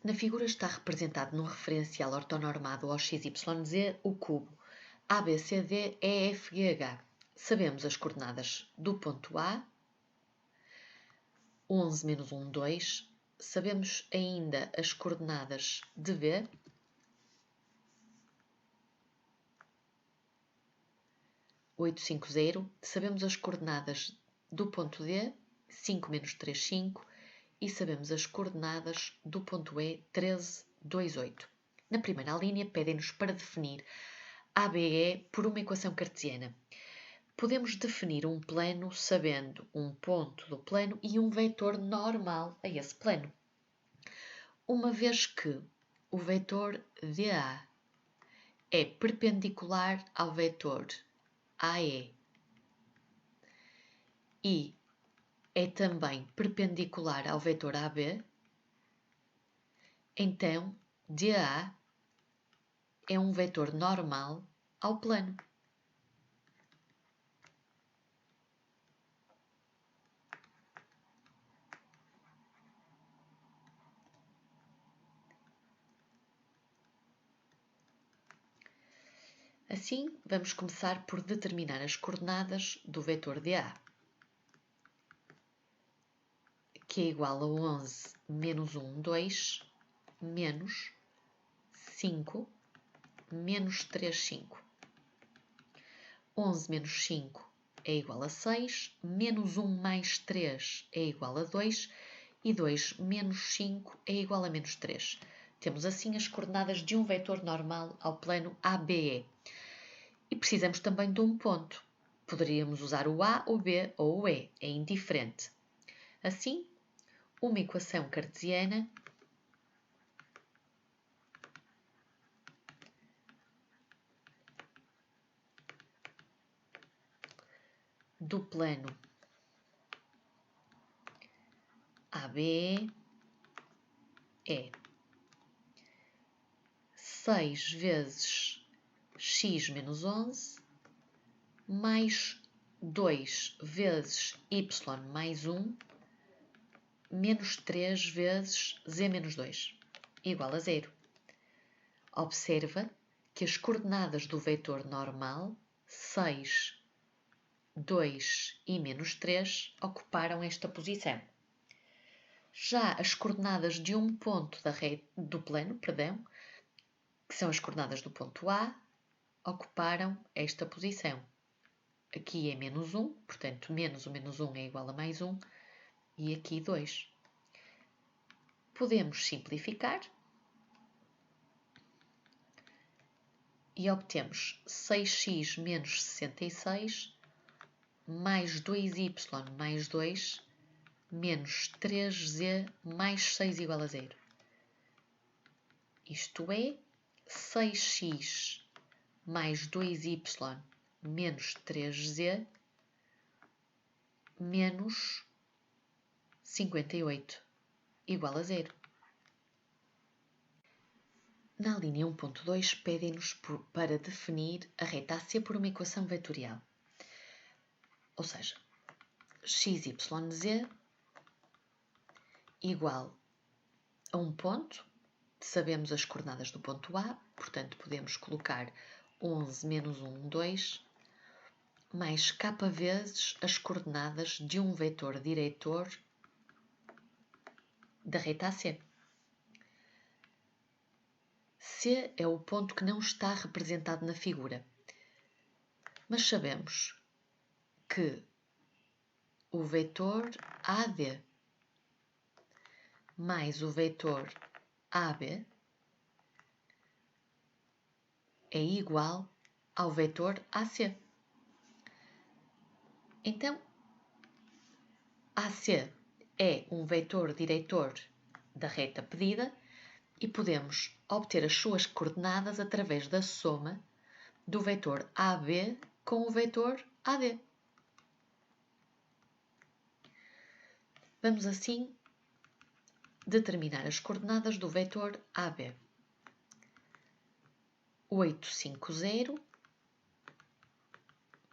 Na figura está representado num referencial ortonormado ao xyz o cubo ABCD EFGH. Sabemos as coordenadas do ponto A, 11, menos 1, 2. Sabemos ainda as coordenadas de B, 8, 5, 0. Sabemos as coordenadas do ponto D, 5, menos 3, 5. E sabemos as coordenadas do ponto E, 13, 2, 8. Na primeira linha, pedem-nos para definir ABE por uma equação cartesiana. Podemos definir um plano sabendo um ponto do plano e um vetor normal a esse plano. Uma vez que o vetor DA é perpendicular ao vetor AE e é também perpendicular ao vetor AB, então DA é um vetor normal ao plano. Assim, vamos começar por determinar as coordenadas do vetor DA, que é igual a 11 menos 1, 2, menos 5, menos 3, 5. 11 menos 5 é igual a 6, menos 1 mais 3 é igual a 2, e 2 menos 5 é igual a menos 3. Temos assim as coordenadas de um vetor normal ao plano ABE. E precisamos também de um ponto. Poderíamos usar o A, o B ou o E, é indiferente. Assim, uma equação cartesiana do plano ABE é 6 vezes x menos 11 mais 2 vezes y mais 1 menos 3 vezes z menos 2 igual a 0. Observa que as coordenadas do vetor normal, 6, 2 e menos 3, ocuparam esta posição. Já as coordenadas de um ponto do plano, que são as coordenadas do ponto A, ocuparam esta posição. Aqui é menos 1, portanto, menos o menos 1 é igual a mais 1, e aqui 2. Podemos simplificar e obtemos 6x menos 66 mais 2y mais 2 menos 3z mais 6 igual a 0. Isto é, 6x mais 2y menos 3z menos 58 igual a 0. Na linha 1.2 pedem-nos para definir a reta AC por uma equação vetorial. Ou seja, XYZ igual a um ponto, sabemos as coordenadas do ponto A, portanto podemos colocar 11 menos 1, 2, mais k vezes as coordenadas de um vetor diretor da reta AC. C é o ponto que não está representado na figura, mas sabemos que o vetor AD mais o vetor AB é igual ao vetor AC. Então, AC é um vetor diretor da reta pedida e podemos obter as suas coordenadas através da soma do vetor AB com o vetor AD. Vamos assim determinar as coordenadas do vetor AB. 8, 5, 0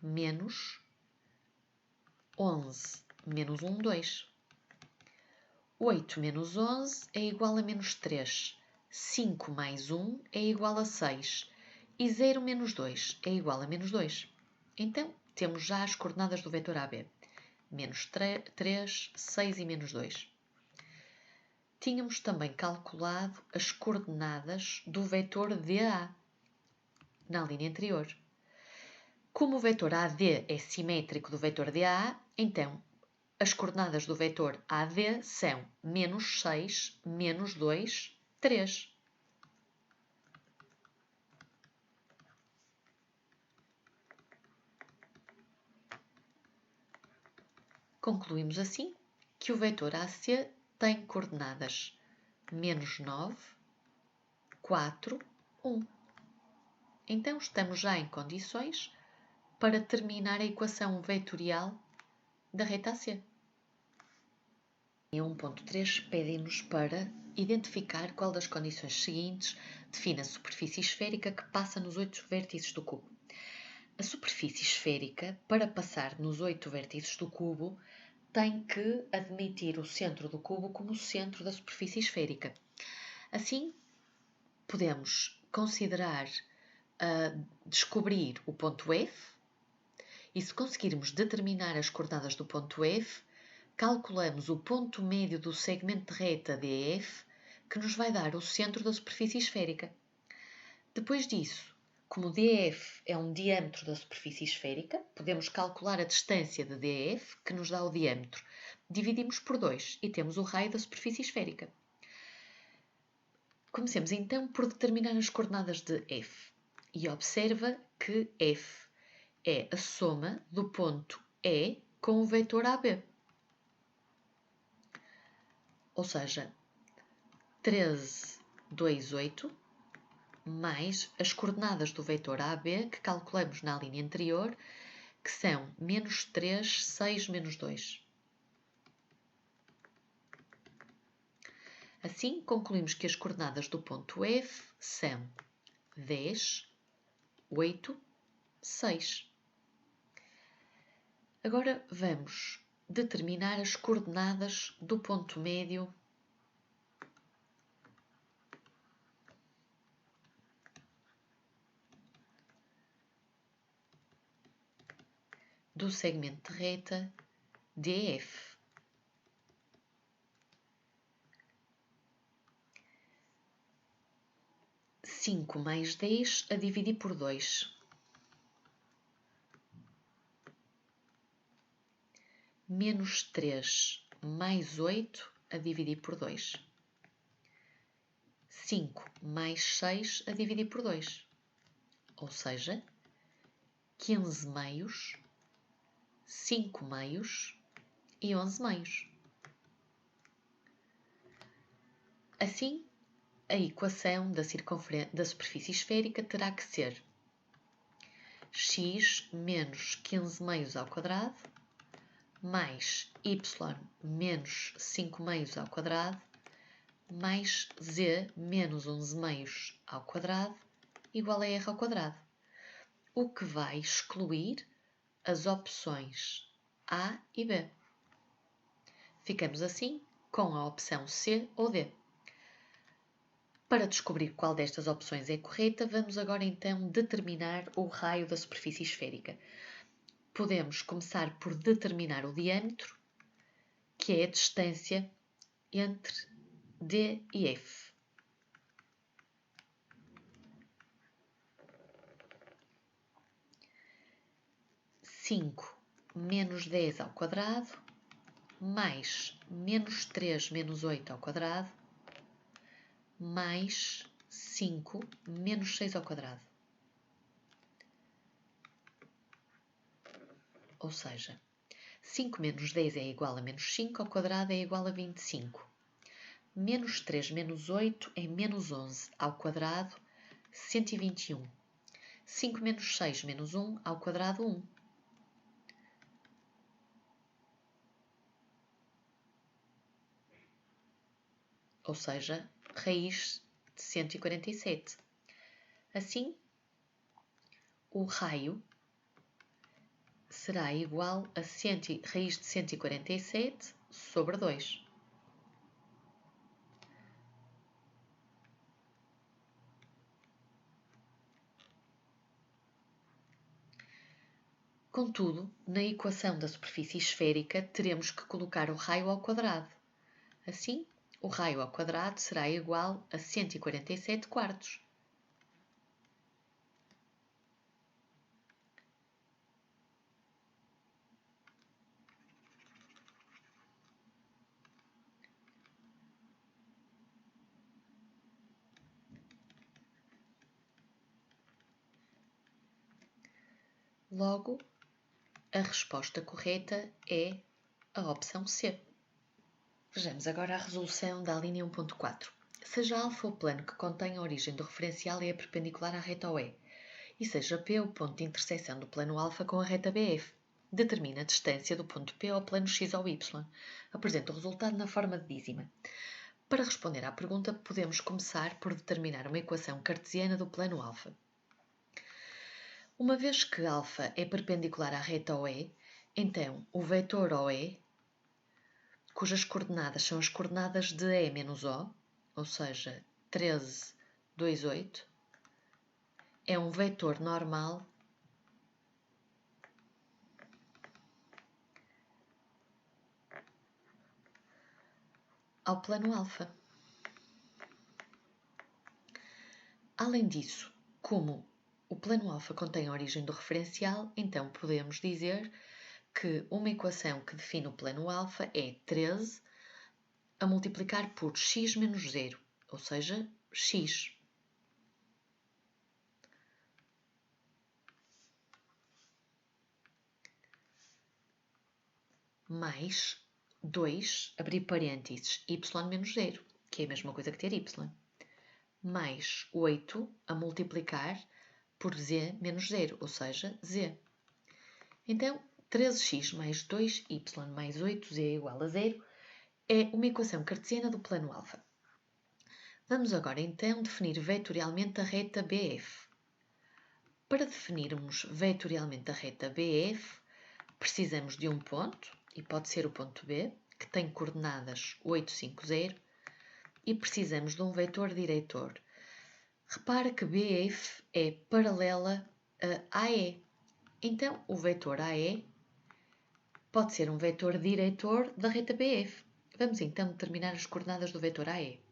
menos 11 menos 1, 2. 8 menos 11 é igual a menos 3. 5 mais 1 é igual a 6. E 0 menos 2 é igual a menos 2. Então, temos já as coordenadas do vetor AB. Menos 3, 6 e menos 2. Tínhamos também calculado as coordenadas do vetor DA na linha anterior. Como o vetor AD é simétrico do vetor DA, então as coordenadas do vetor AD são menos 6, menos 2, 3. Concluímos assim que o vetor AC tem coordenadas menos 9, 4, 1. Então estamos já em condições para terminar a equação vetorial da reta AC. Em 1.3 pedem-nos para identificar qual das condições seguintes define a superfície esférica que passa nos 8 vértices do cubo. A superfície esférica, para passar nos 8 vértices do cubo, tem que admitir o centro do cubo como centro da superfície esférica. Assim, podemos considerar descobrir o ponto F, e se conseguirmos determinar as coordenadas do ponto F, calculamos o ponto médio do segmento de reta DF, que nos vai dar o centro da superfície esférica. Depois disso, como DF é um diâmetro da superfície esférica, podemos calcular a distância de DF, que nos dá o diâmetro. Dividimos por 2 e temos o raio da superfície esférica. Comecemos então por determinar as coordenadas de F. E observa que F é a soma do ponto E com o vetor AB. Ou seja, 13, 2, 8, mais as coordenadas do vetor AB que calculamos na linha anterior, que são menos 3, 6, menos 2. Assim, concluímos que as coordenadas do ponto F são 10, 8, 6. Agora vamos determinar as coordenadas do ponto médio do segmento de reta DF. Cinco mais 10 a dividir por 2. Menos 3 mais 8 a dividir por 2. 5 mais 6 a dividir por 2. Ou seja, 15 meios, 5 meios e 11 meios. Assim, a equação da superfície esférica terá que ser x menos 15 meios ao quadrado mais y menos 5 meios ao quadrado mais z menos 11 meios ao quadrado igual a r ao quadrado, o que vai excluir as opções A e B. Ficamos assim com a opção C ou D. Para descobrir qual destas opções é correta, vamos agora então determinar o raio da superfície esférica. Podemos começar por determinar o diâmetro, que é a distância entre D e F. Cinco menos 10 ao quadrado, mais menos 3 menos 8 ao quadrado, mais 5 menos 6 ao quadrado. Ou seja, 5 menos 10 é igual a menos 5 ao quadrado é igual a 25. Menos 3 menos 8 é menos 11 ao quadrado, 121. 5 menos 6 menos 1 ao quadrado, 1. Ou seja, raiz de 147. Assim, o raio será igual a raiz de 147 sobre 2. Contudo, na equação da superfície esférica, teremos que colocar o raio ao quadrado. Assim, o raio ao quadrado será igual a 147 quartos. Logo, a resposta correta é a opção C. Vejamos agora a resolução da linha 1.4. Seja α o plano que contém a origem do referencial e é perpendicular à reta OE, e seja P o ponto de intersecção do plano α com a reta BF. Determina a distância do ponto P ao plano X ou Y. Apresenta o resultado na forma de dízima. Para responder à pergunta, podemos começar por determinar uma equação cartesiana do plano α. Uma vez que α é perpendicular à reta OE, então o vetor OE, cujas coordenadas são as coordenadas de E menos O, ou seja, 13, 2, 8, é um vetor normal ao plano α. Além disso, como o plano α contém a origem do referencial, então podemos dizer que uma equação que define o plano α é 13 a multiplicar por x menos 0, ou seja, x. Mais 2, abrir parênteses, y menos 0, que é a mesma coisa que ter y. Mais 8 a multiplicar por z menos 0, ou seja, z. Então, 13x mais 2y mais 8z igual a 0 é uma equação cartesiana do plano α. Vamos agora então definir vetorialmente a reta BF. Para definirmos vetorialmente a reta BF, precisamos de um ponto, e pode ser o ponto B, que tem coordenadas 8, 5, 0, e precisamos de um vetor diretor. Repara que BF é paralela a AE. Então, o vetor AE pode ser um vetor diretor da reta BF. Vamos então determinar as coordenadas do vetor AE.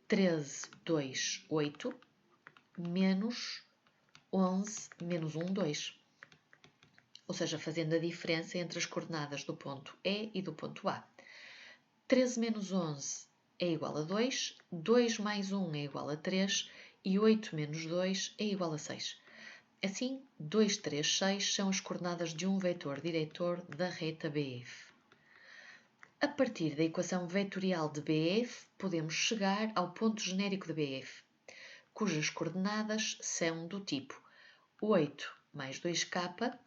13, 2, 8, menos 11, menos 1, 2. Ou seja, fazendo a diferença entre as coordenadas do ponto E e do ponto A. 13 menos 11 é igual a 2, 2 mais 1 é igual a 3 e 8 menos 2 é igual a 6. Assim, 2, 3, 6 são as coordenadas de um vetor diretor da reta BF. A partir da equação vetorial de BF, podemos chegar ao ponto genérico de BF, cujas coordenadas são do tipo 8 mais 2k,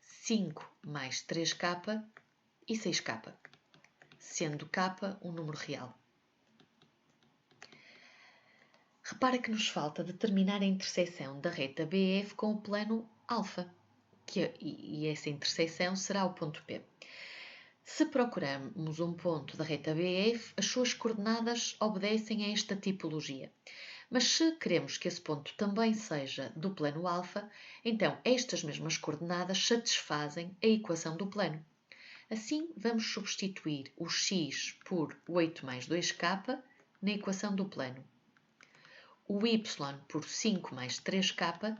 5 mais 3k e 6k, sendo k um número real. Repara que nos falta determinar a interseção da reta BF com o plano α, e essa interseção será o ponto P. Se procurarmos um ponto da reta BF, as suas coordenadas obedecem a esta tipologia. Mas se queremos que esse ponto também seja do plano α, então estas mesmas coordenadas satisfazem a equação do plano. Assim, vamos substituir o x por 8 mais 2k na equação do plano, o y por 5 mais 3k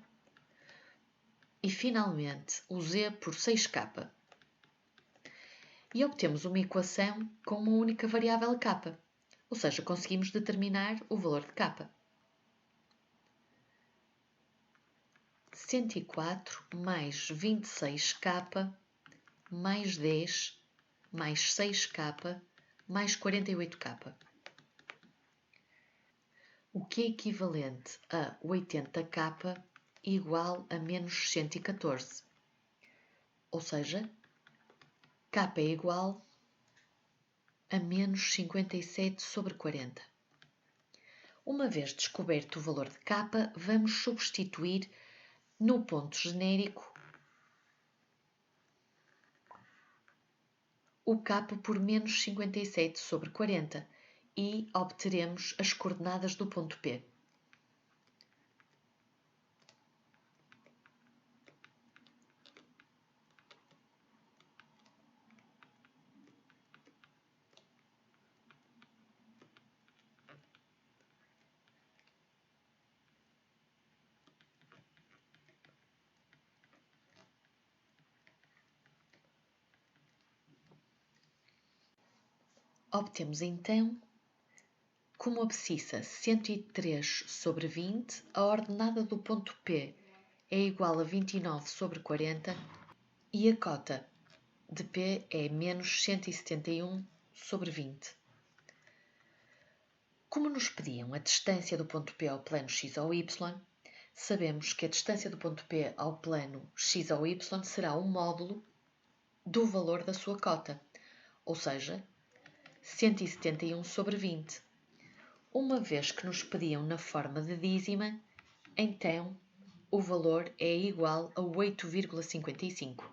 e, finalmente, o z por 6k. E obtemos uma equação com uma única variável k, ou seja, conseguimos determinar o valor de k. 104 mais 26k mais 10 mais 6k mais 48k, o que é equivalente a 80k igual a menos 114, ou seja, k é igual a menos 57 sobre 40. Uma vez descoberto o valor de k, vamos substituir no ponto genérico o k por menos 57 sobre 40 e obteremos as coordenadas do ponto P. Obtemos então, como abscissa 103 sobre 20, a ordenada do ponto P é igual a 29 sobre 40 e a cota de P é menos 171 sobre 20. Como nos pediam a distância do ponto P ao plano x ou y, sabemos que a distância do ponto P ao plano x ou y será o módulo do valor da sua cota, ou seja, 171 sobre 20. Uma vez que nos pediam na forma de dízima, então o valor é igual a 8,55.